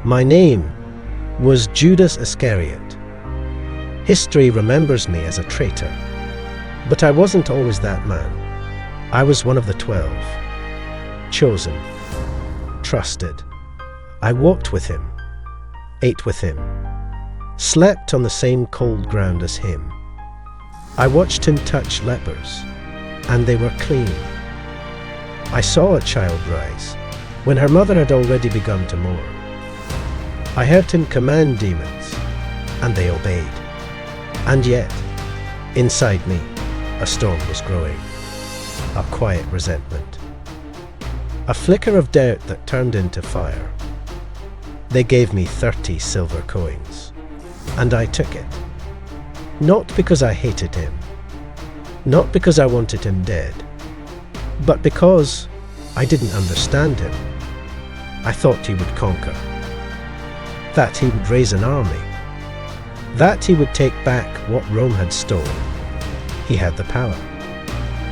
My name was Judas Iscariot. History remembers me as a traitor, but I wasn't always that man. I was one of the 12, chosen, trusted. I walked with him, ate with him, slept on the same cold ground as him. I watched him touch lepers, and they were clean. I saw a child rise when her mother had already begun to mourn. I heard him command demons, and they obeyed. And yet, inside me, a storm was growing, a quiet resentment, a flicker of doubt that turned into fire. They gave me 30 silver coins, and I took it. Not because I hated him, not because I wanted him dead, but because I didn't understand him. I thought he would conquer, that he would raise an army, that he would take back what Rome had stolen. He had the power.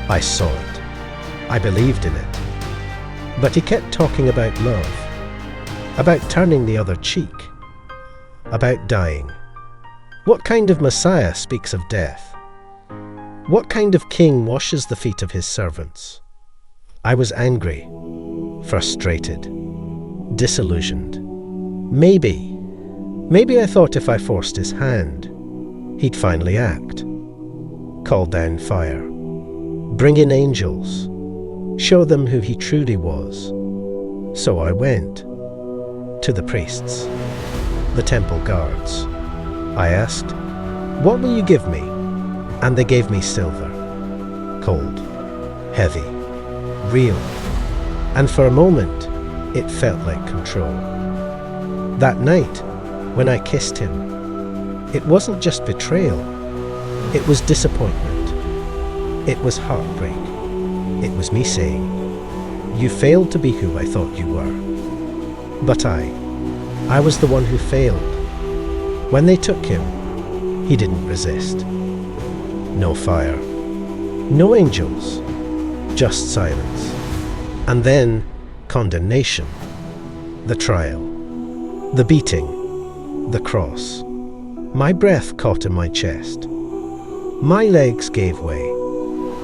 I saw it. I believed in it. But he kept talking about love, about turning the other cheek, about dying. What kind of Messiah speaks of death? What kind of king washes the feet of his servants? I was angry, frustrated, disillusioned. Maybe I thought if I forced his hand, he'd finally act. Call down fire, bring in angels, show them who he truly was. So I went to the priests, the temple guards. I asked, "What will you give me?" And they gave me silver, cold, heavy, real. And for a moment, it felt like control. That night, when I kissed him, it wasn't just betrayal. It was disappointment. It was heartbreak. It was me saying, "You failed to be who I thought you were." But I was the one who failed. When they took him, he didn't resist. No fire, no angels, just silence. And then condemnation, the trial, the beating, the cross. My breath caught in my chest. My legs gave way.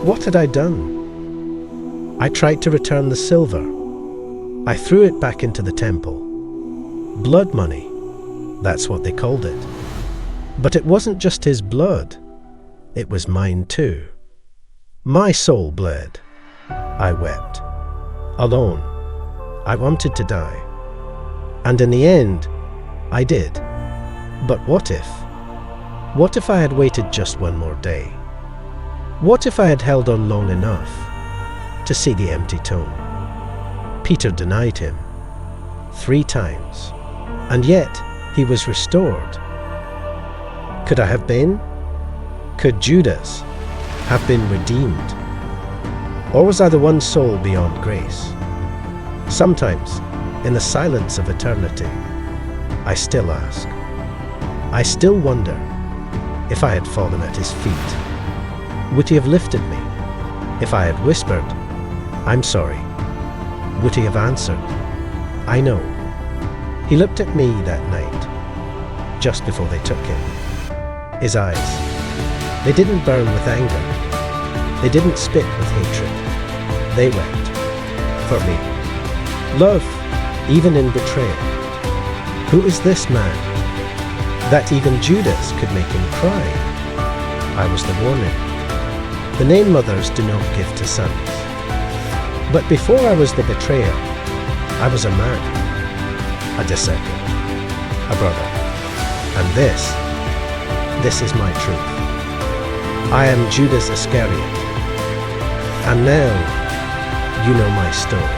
What had I done? I tried to return the silver. I threw it back into the temple. Blood money, that's what they called it. But it wasn't just his blood. It was mine too. My soul bled. I wept. Alone. I wanted to die. And in the end, I did. But what if? What if I had waited just one more day? What if I had held on long enough to see the empty tomb? Peter denied him 3 times, and yet he was restored. Could I have been? Could Judas have been redeemed? Or was I the one soul beyond grace? Sometimes, in the silence of eternity, I still ask. I still wonder, if I had fallen at his feet, would he have lifted me? If I had whispered, "I'm sorry," would he have answered? I know. He looked at me that night, just before they took him. His eyes, they didn't burn with anger. They didn't spit with hatred. They wept for me. Love, even in betrayal. Who is this man that even Judas could make him cry? I was the warning. The name mothers do not give to sons. But before I was the betrayer, I was a man, a disciple, a brother. And this is my truth. I am Judas Iscariot. And now you know my story.